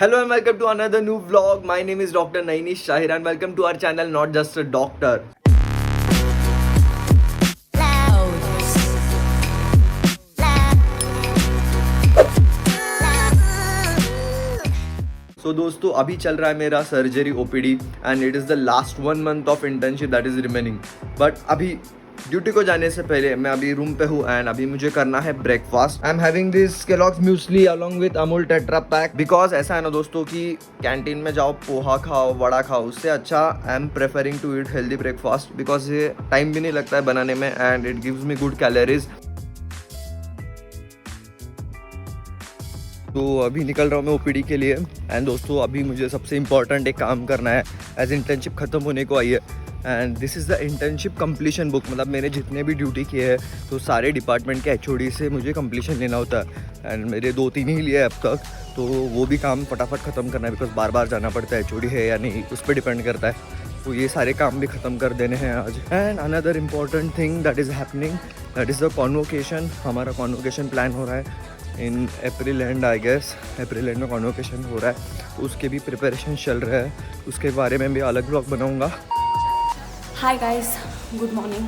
Hello and welcome to another new vlog. My name is Dr. Nainish Shahir and welcome to our channel Not Just a Doctor. So दोस्तों अभी चल रहा है मेरा surgery OPD and it is the last 1 month of internship that is remaining. But अभी duty को जाने से पहले मैं अभी रूम पे हूँ एंड अभी मुझे करना है breakfast. I am having this Kellogg's muesli along with Amul tetra pack because ऐसा है ना दोस्तों कि कैंटीन में जाओ पोहा खाओ वड़ा खाओ, उससे अच्छा I am preferring to eat healthy breakfast because ये टाइम भी नहीं लगता है बनाने में and it gives me good calories. तो अभी निकल रहा हूँ मैं ओपीडी के लिए एंड दोस्तों अभी मुझे सबसे इम्पॉर्टेंट एक काम करना है एज इंटर्नशिप ख़त्म होने को आई है and this is the internship completion book. मतलब मैंने जितने भी ड्यूटी किए हैं तो सारे डिपार्टमेंट के एचओडी से मुझे कंप्लीशन लेना होता है एंड मेरे 2-3 ही लिए अब तक. तो वो भी काम फटाफट ख़त्म करना है बिकॉज बार बार जाना पड़ता है, एचओडी है या नहीं उस पर डिपेंड करता है. तो ये सारे काम भी ख़त्म कर देने हैं आज. And another important thing that is happening that is the convocation. हमारा कॉन्वोकेशन प्लान हो रहा है in April end. I guess April end में कॉन्वोकेशन हो रहा है, तो उसके भी प्रिपरेशन चल रहा है. उसके बारे में भी अलग ब्लॉग बनाऊंगा. Hi guys, good morning.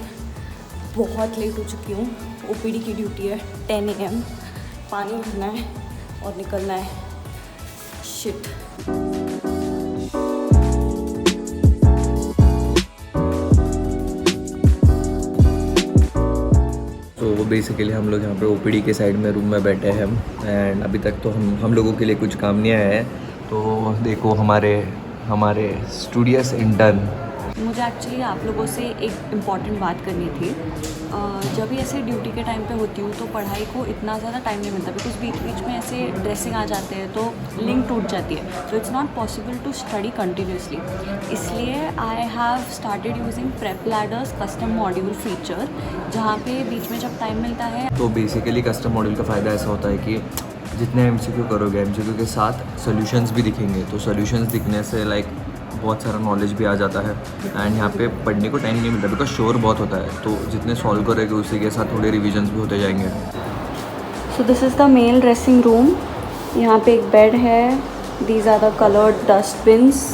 बहुत लेट हो चुकी हूँ. ओपीडी की ड्यूटी है 10 AM. पानी भरना है और निकलना है. शिट. तो बेसिकली हम लोग यहाँ पे ओपीडी के साइड में रूम में बैठे हैं एंड अभी तक तो हम लोगों के लिए कुछ काम नहीं आया है. तो देखो हमारे स्टूडियस इंटर्न. मुझे एक्चुअली आप लोगों से एक इम्पॉर्टेंट बात करनी थी. जब भी ऐसे ड्यूटी के टाइम पे होती हूँ तो पढ़ाई को इतना ज़्यादा टाइम नहीं मिलता बिकॉज बीच बीच में ऐसे ड्रेसिंग आ जाते हैं तो लिंक टूट जाती है. तो it's not possible to study continuously. इसलिए I have started using Prep Ladder's custom module feature, जहाँ पे बीच में जब टाइम मिलता है. तो बेसिकली कस्टम मॉड्यूल का फ़ायदा ऐसा होता है कि जितने एमसीक्यू करोगे एमसीक्यू के साथ सॉल्यूशंस भी दिखेंगे. तो सॉल्यूशंस दिखने से लाइक बहुत सारा नॉलेज भी आ जाता है एंड यहाँ पे पढ़ने को टाइम नहीं मिलता बिकॉज शोर बहुत होता है. तो जितने सॉल्व करोगे उसी के साथ थोड़े रिविजन्स भी होते जाएंगे. So this is the male dressing room. यहाँ पे एक बेड है. These are the coloured dustbins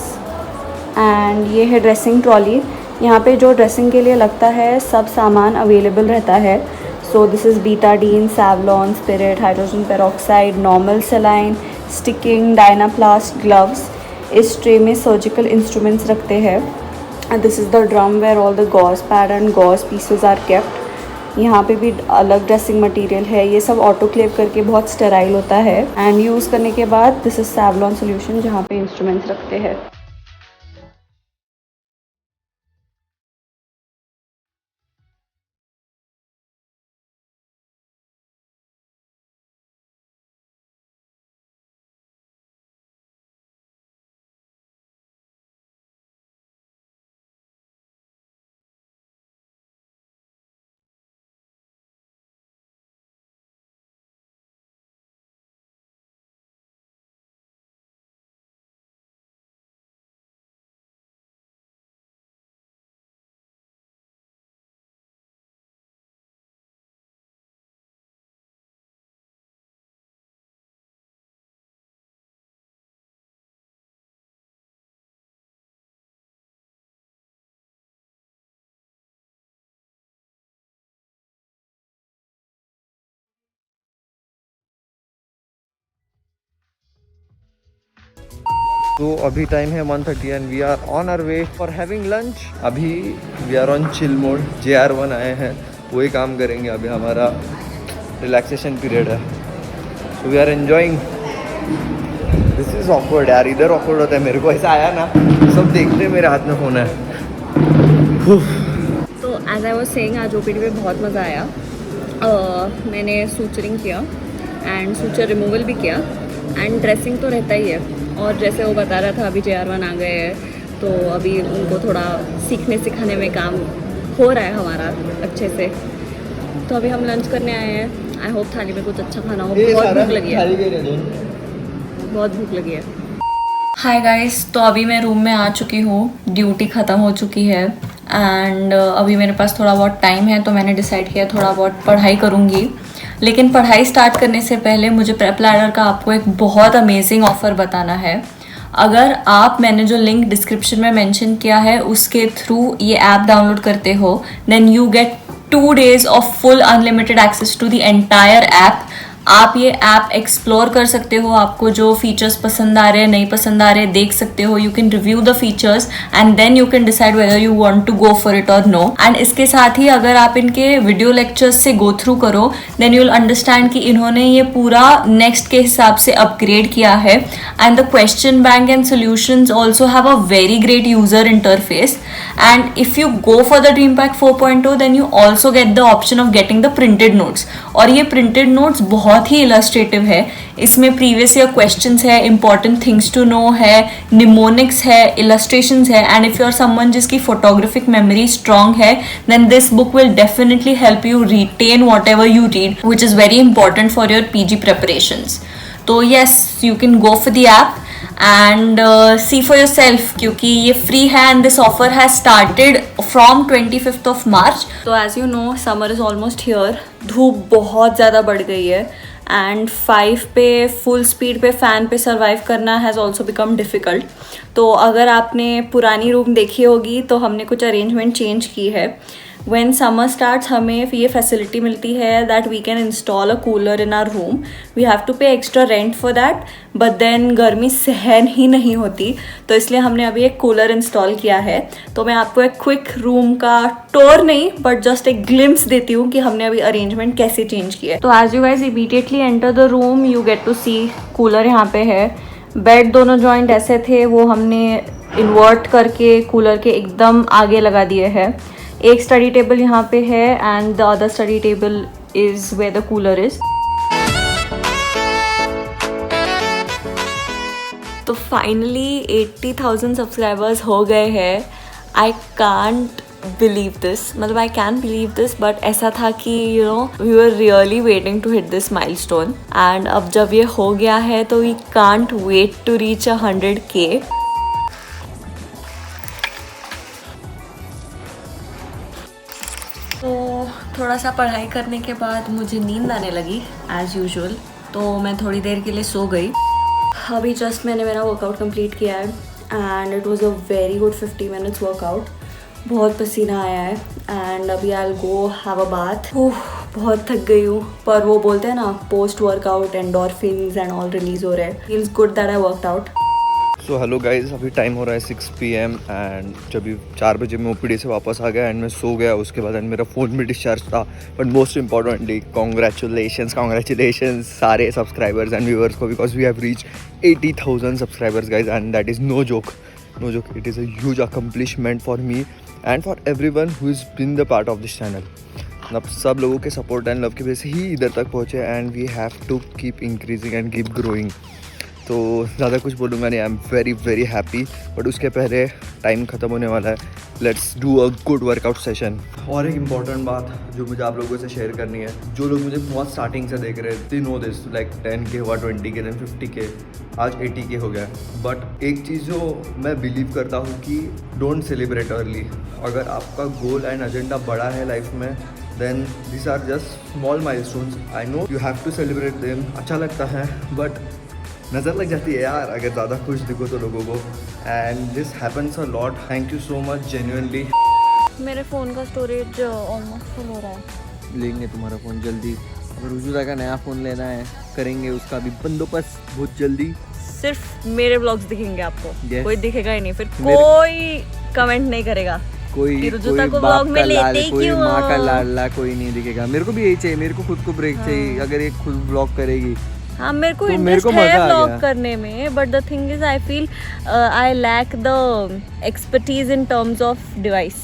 and ये है ड्रेसिंग ट्रॉली. यहाँ पे जो ड्रेसिंग के लिए लगता है सब सामान अवेलेबल रहता है. So this is Betadine, Savlon, spirit, hydrogen peroxide, normal saline, sticking, Dynaplast, gloves. इस ट्रे में सर्जिकल इंस्ट्रूमेंट्स रखते हैं. This is the drum where all the gauze pad and gauze pieces are kept. यहाँ पे भी अलग ड्रेसिंग मटेरियल है. ये सब ऑटोक्लेव करके बहुत स्टेराइल होता है एंड यूज़ करने के बाद दिस इज़ सैवलॉन सोल्यूशन जहाँ पे इंस्ट्रूमेंट्स रखते हैं. तो अभी टाइम है 1:30 and we are on our way for having lunch. अभी we are on chill mode. JR1 आए हैं, वही काम करेंगे. अभी हमारा रिलैक्सेशन पीरियड है. So we are enjoying. This is awkward यार. इधर ऑकवर्ड होता है मेरे को. ऐसा आया ना सब देखते हैं मेरे हाथ में फ़ोन है. तो एज आई वाज सेइंग आज ओपीडी में बहुत मज़ा आया. मैंने सूचरिंग किया एंड सूचर रिमूवल भी किया एंड ड्रेसिंग तो रहता ही है. और जैसे वो बता रहा था अभी JR1 आ गए हैं तो अभी उनको थोड़ा सीखने सिखाने में काम हो रहा है हमारा अच्छे से. तो अभी हम लंच करने आए हैं. आई होप थाली में कुछ अच्छा खाना हो. बहुत भूख लगी है. बहुत भूख लगी है. हाय गाइस, तो अभी मैं रूम में आ चुकी हूँ. ड्यूटी ख़त्म हो चुकी है एंड अभी मेरे पास थोड़ा बहुत टाइम है तो मैंने डिसाइड किया थोड़ा बहुत पढ़ाई करूँगी. लेकिन पढ़ाई स्टार्ट करने से पहले मुझे प्रेप लैडर का आपको एक बहुत अमेजिंग ऑफर बताना है। अगर आप मैंने जो लिंक डिस्क्रिप्शन में मेंशन किया है उसके थ्रू ये ऐप डाउनलोड करते हो, then you get 2 days of full unlimited access to the entire app. आप ये ऐप एक्सप्लोर कर सकते हो, आपको जो फीचर्स पसंद आ रहे हैं नहीं पसंद आ रहे हैं देख सकते हो। You can review the features and then you can decide whether you want to go for it और नो। एंड इसके साथ ही अगर आप इनके वीडियो लेक्चर्स से गो थ्रू करो देन यू विल अंडरस्टैंड कि इन्होंने ये पूरा नेक्स्ट के हिसाब से अपग्रेड किया है। And the question bank and solutions also have a very great user interface. And if you go for the dream pack 4.0 then you also get the option of getting the printed notes. और ये printed notes बहुत ही illustrative है। इसमें previous year questions है, important things to know है, mnemonics है, illustrations है। And if you are someone जिसकी फोटोग्राफिक मेमोरी स्ट्रांग है then this book will definitely help you retain whatever you read, which is very important for your PG preparations. तो yes, you can go for the app and see for yourself क्योंकि ये free है and this offer has started from 25th of March। तो as you know summer is almost here, धूप बहुत ज़्यादा बढ़ गई है एंड 5 पे फुल स्पीड पे फ़ैन पे सर्वाइव करना हैज़ ऑल्सो बिकम डिफ़िकल्ट। तो अगर आपने पुरानी रूम देखी होगी तो हमने कुछ अरेंजमेंट चेंज की है। When summer starts हमें ये फैसिलिटी मिलती है that we can install a cooler in our room. We have to pay extra rent for that, but then गर्मी सहन ही नहीं होती, तो इसलिए हमने अभी एक कूलर इंस्टॉल किया है। तो मैं आपको एक क्विक रूम का टूर नहीं बट जस्ट एक ग्लिम्स देती हूँ कि हमने अभी अरेंजमेंट कैसे चेंज किया है। तो as you guys immediately enter the room you get to see cooler यहाँ पे है। बेड दोनों जॉइंट ऐसे थे वो हमने इन्वर्ट करके कूलर के एकदम आगे लगा दिए हैं। एक स्टडी टेबल यहाँ पे है and the other study table is where the cooler is. तो फाइनली 80,000 सब्सक्राइबर्स हो गए हैं। आई कांट बिलीव दिस, मतलब I can believe this but ऐसा था कि you know we were really waiting to hit this milestone and अब जब ये हो गया है तो we can't wait to reach 100K। तो थोड़ा सा पढ़ाई करने के बाद मुझे नींद आने लगी एज़ यूजुअल, तो मैं थोड़ी देर के लिए सो गई। अभी जस्ट मैंने मेरा वर्कआउट कंप्लीट किया है and it was a very good 50 minutes workout. बहुत पसीना आया है एंड अभी I will go have a bath. बहुत थक गई हूँ, पर वो बोलते हैं ना post workout endorphins and all release हो रहे हैं। Feels good that I worked out. So hello guys, अभी टाइम हो रहा है 6 PM एंड जब 4 बजे मैं ओपीडी से वापस आ गया एंड मैं सो गया। उसके बाद मेरा फ़ोन भी डिस्चार्ज था। बट मोस्ट इंपॉर्टेंटली कॉन्ग्रेचुलेशंस सारे सब्सक्राइबर्स एंड व्यूअर्स को, because we have reach 80,000 subscribers guys and that is no joke. It is a huge accomplishment for me and for everyone who is been the part of this channel. मतलब सब लोगों के support and love की वजह से ही इधर तक पहुँचे and we have to keep increasing and keep growing. तो ज़्यादा कुछ बोलूँगा नहीं, I am very very happy. But उसके पहले टाइम ख़त्म होने वाला है, let's do a good workout session. और एक इम्पॉर्टेंट बात जो मुझे आप लोगों से शेयर करनी है, जो लोग मुझे बहुत स्टार्टिंग से देख रहे हैं, they know this, like 10K हुआ, 20K, देन 50K, आज 80K हो गया। बट एक चीज़ जो मैं बिलीव करता हूँ कि डोंट सेलिब्रेट अर्ली। अगर आपका गोल एंड एजेंडा बड़ा है लाइफ में then this are just small milestones. I know you have to celebrate them, अच्छा लगता है बट नज़र लग जाती है यार अगर ज़्यादा खुश दिखो तो लोगों को, and this happens a lot. Thank you so much genuinely. मेरे फ़ोन का स्टोरेज ऑलमोस्ट फुल हो रहा है। लेंगे तुम्हारा फ़ोन जल्दी। अगर रुजुरा का नया फ़ोन लेना है करेंगे उसका भी बंदोबस्त बहुत जल्दी। सिर्फ मेरे ब्लॉग्स दिखेंगे आपको, Yes. कोई दिखेगा ही नहीं, फिर कोई कमेंट नहीं करेगा कोई बाप का लाल, कोई माँ का लाडला कोई नहीं दिखेगा। मेरे को भी यही चाहिए, मेरे को खुद को ब्रेक चाहिए। अगर एक खुद ब्लॉग करेगी हाँ, मेरे को तो इंटरेस्ट है मजा आ व्लॉग गया। करने में, but the thing is I feel I lack the expertise in terms of device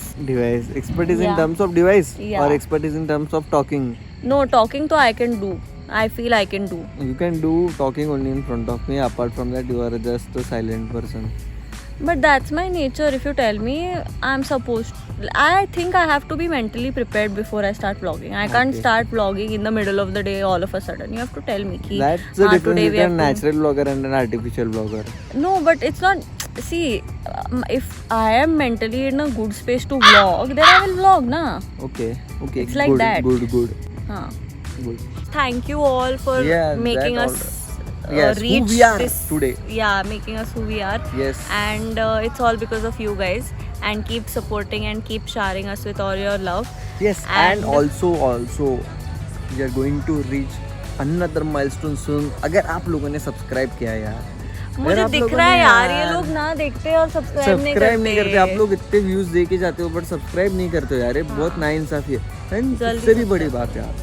expertise in Yeah. terms of device Yeah. or expertise in terms of talking. No talking तो I can do, I feel I can do, You can do talking only in front of me. Apart from that, you are just a silent person. But that's my nature. If you tell me I am suppose, I think I have to be mentally prepared before I start vlogging. I can't Okay. Start vlogging in the middle of the day all of a sudden. You have to tell me कि That's the difference between a natural vlogger and an artificial vlogger. No, but it's not. See, if I am mentally in a good space to vlog, then I will vlog, na. Okay. It's like good, that. Good. हाँ, Thank you all for Yeah, making that us Yes, who reach we are this today. Yeah, making us who we are. Yes. And it's all because of you guys. And keep supporting and keep showering us with all your love. Yes, and also we are going to reach another milestone soon. अगर आप लोगों ने subscribe किया है यार, मुझे आप दिख लोगों रहा है ने यार, ये लोग ना देखते और सब्सक्राइब नहीं करते। आप लोग इतने व्यूज दे के जाते हो बट सब्सक्राइब नहीं करते हो यार, ये बहुत नाइंसाफी है। एंड जल्दी इससे भी बड़ी बात यार,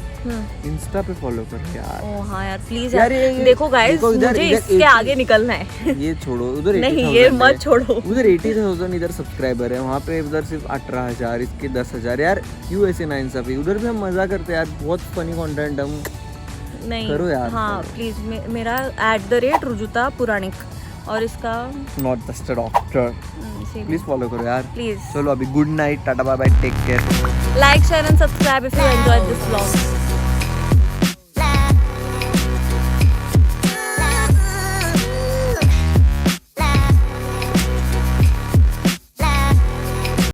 इंस्टा पे फॉलो करो यार। ओ हाँ यार प्लीज यार यार, ये देखो गाइस देखो इधर- मुझे इधर इसके 80 आगे निकलना है। ये छोड़ो, उधर नहीं 80,000 ये है। मत छोड़ो। उधर 80,000 इधर सब्सक्राइबर है, वहाँ पे उधर सिर्फ 18,000, इसके 10,000 यार। क्यों ऐसे नाइंसाफी? उधर भी हम मजा करते हैं यार, बहुत फनी कंटेंट हम नहीं करो यार, हाँ करो। प्लीज मेरा @रुजुता पुराणिक और इसका not just a doctor, please follow करो यार। प्लीज चलो अभी good night, tata bye bye, take care. like, share and subscribe if you enjoyed this vlog.